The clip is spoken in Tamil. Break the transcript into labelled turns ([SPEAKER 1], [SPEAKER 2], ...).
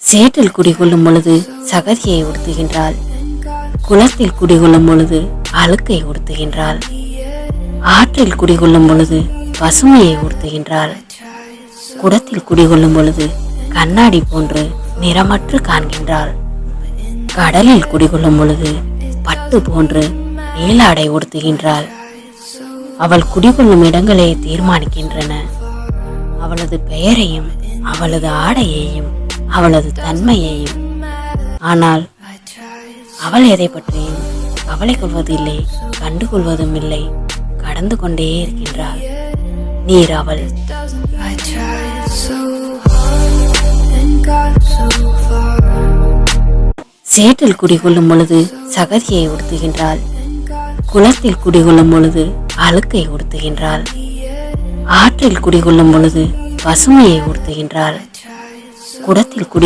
[SPEAKER 1] சேற்றில் குடிகொள்ளும் பொழுது சகதியை உடுத்துகின்றாள். குளத்தில் குடிகொள்ளும் பொழுது அழுக்கை உடுத்துகின்றாள். ஆற்றில் குடிகொள்ளும் பொழுது பசுமையை உடுத்துகின்றாள். குடத்தில் குடிகொள்ளும் பொழுது கண்ணாடி போன்று நிறமற்று காண்கின்றாள். கடலில் குடிகொள்ளும் பொழுது பட்டு போன்று நீலாடை உடுத்துகின்றாள். அவள் குடிகொள்ளும் இடங்களே தீர்மானிக்கின்றன அவளது பெயரையும் அவளது ஆடையையும் அவளது தன்மையையும். ஆனால் அவள் எதை பற்றியும் கவலை கொள்வதில்லை, கண்டுகொள்வதும் இல்லை, கடந்து கொண்டே இருக்கின்றாள். நீர் அவள். சேற்றில் குடிகொள்ளும் பொழுது சகதியை உடுத்துகின்றாள். குளத்தில் குடிகொள்ளும் பொழுது அழுக்கை உடுத்துகின்றாள். ஆற்றில் குடிகொள்ளும் பொழுது பசுமையை உடுத்துகின்றாள். குடத்தில் குடி